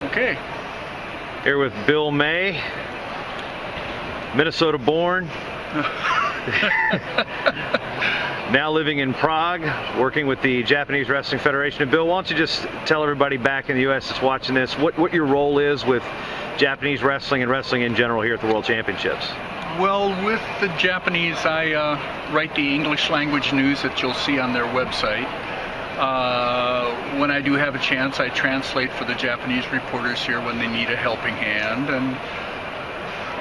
Okay. Here with Bill May, Minnesota born, now living in Prague, working with the Japanese Wrestling Federation. And Bill, why don't you just tell everybody back in the U.S. that's watching this what your role is with Japanese wrestling and wrestling in general here at the World Championships? Well, with the Japanese, I write the English language news that you'll see on their website. When I do have a chance, I translate for the Japanese reporters here when they need a helping hand, and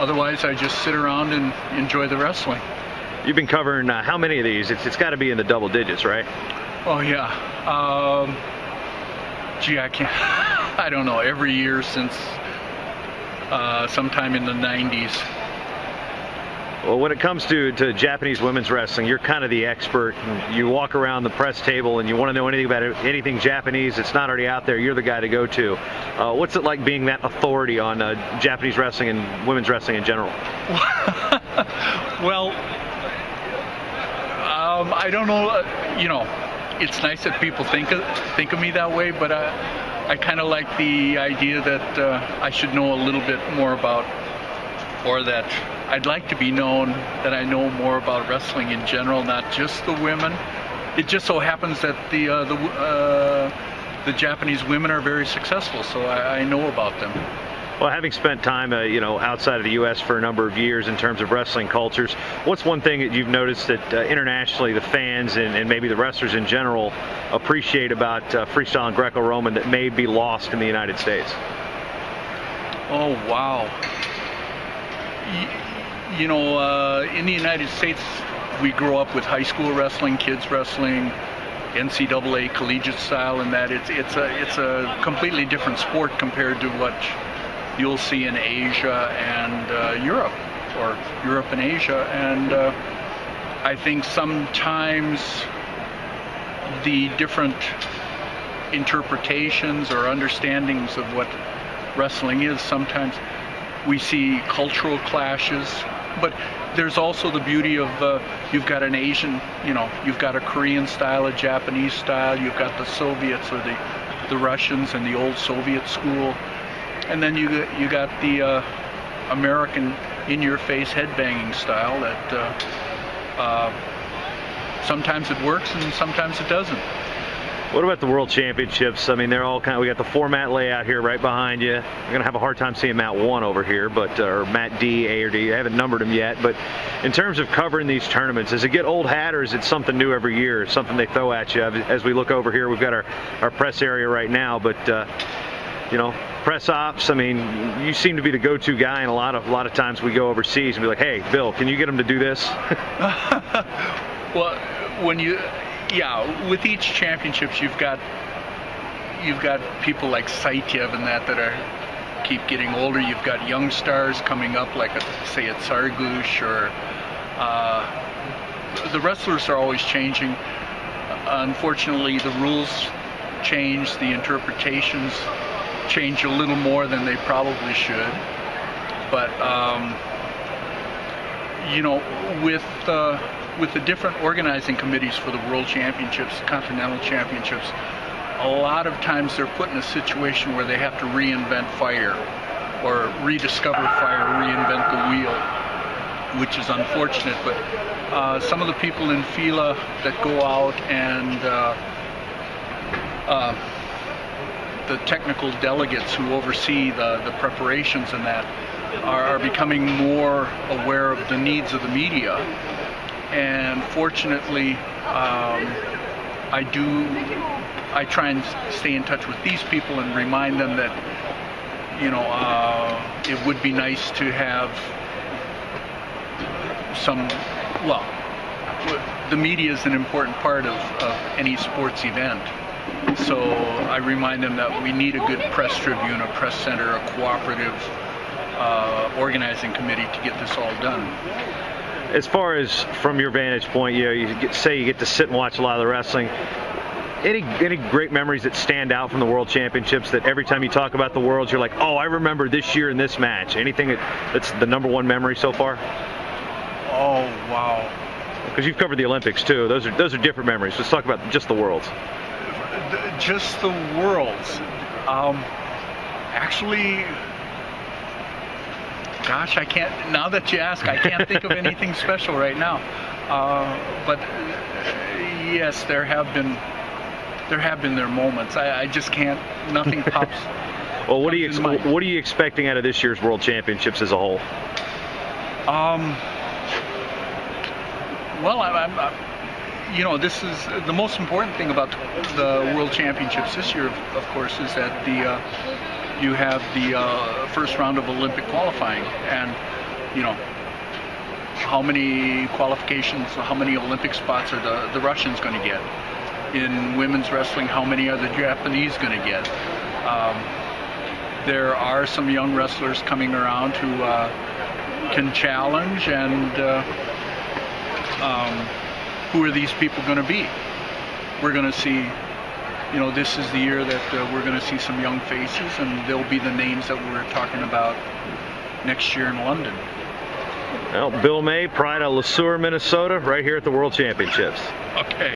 otherwise I just sit around and enjoy the wrestling. You've been covering how many of these? It's got to be in the double digits, right? Oh yeah. Gee, I don't know, every year since sometime in the 90s. Well, when it comes to Japanese women's wrestling, you're kind of the expert. You walk around the press table and you want to know anything about anything Japanese that's not already out there, you're the guy to go to. What's it like being that authority on Japanese wrestling and women's wrestling in general? Well, I don't know, it's nice that people think of me that way, but I kind of like the idea that I should know a little bit more about, or that I'd like to be known that I know more about wrestling in general, not just the women. It just so happens that the Japanese women are very successful, so I know about them. Well, having spent time, outside of the U.S. for a number of years in terms of wrestling cultures, what's one thing that you've noticed that internationally the fans and maybe the wrestlers in general appreciate about freestyle and Greco-Roman that may be lost in the United States? Oh, wow. In the United States, we grow up with high school wrestling, kids wrestling, NCAA collegiate style, and that it's a completely different sport compared to what you'll see in Asia and Europe, or Europe and Asia. And I think sometimes the different interpretations or understandings of what wrestling is, sometimes we see cultural clashes, but there's also the beauty of you've got an Asian, you've got a Korean style, a Japanese style, you've got the Soviets or the Russians and the old Soviet school, and then you got the American in-your-face headbanging style that sometimes it works and sometimes it doesn't. What about the World Championships? I mean, they're all we got the format layout here right behind you. You're going to have a hard time seeing Mat 1 over here, but or Mat D, A, or D. I haven't numbered them yet. But in terms of covering these tournaments, does it get old hat, or is it something new every year, something they throw at you? As we look over here, we've got our press area right now, but press ops, I mean, you seem to be the go-to guy, and a lot of times we go overseas and be like, hey, Bill, can you get them to do this? Well, with each championships, you've got people like Saityev and that keep getting older. You've got young stars coming up, like say at Sargush, or the wrestlers are always changing. Unfortunately, the rules change, the interpretations change a little more than they probably should. But with the different organizing committees for the World Championships, Continental Championships, a lot of times they're put in a situation where they have to reinvent fire, or rediscover fire, reinvent the wheel, which is unfortunate. But some of the people in FILA that go out and the technical delegates who oversee the preparations and that are becoming more aware of the needs of the media. And fortunately, I try and stay in touch with these people and remind them that, it would be nice to have the media is an important part of any sports event. So I remind them that we need a good press tribune, a press center, a cooperative organizing committee to get this all done. As far as from your vantage point, you get to sit and watch a lot of the wrestling. Any great memories that stand out from the World Championships that every time you talk about the Worlds, you're like, oh, I remember this year in this match? Anything that's the number one memory so far? Oh, wow. Because you've covered the Olympics too. Those are different memories. Let's talk about just the Worlds. Just the Worlds. Actually, gosh, I can't, now that you ask, I can't think of anything special right now. But yes, there have been their moments. I just can't, nothing pops. Well, what are you expecting out of this year's World Championships as a whole? Well, you know, this is the most important thing about the World Championships this year, of course, is that you have the first round of Olympic qualifying, and you know, how many qualifications, how many Olympic spots are the Russians going to get? In women's wrestling, how many are the Japanese going to get? There are some young wrestlers coming around who can challenge, and who are these people going to be? We're going to see, you know, this is the year that we're going to see some young faces, and they'll be the names that we're talking about next year in London. Well, Bill May, pride of Le Sueur, Minnesota, right here at the World Championships. Okay.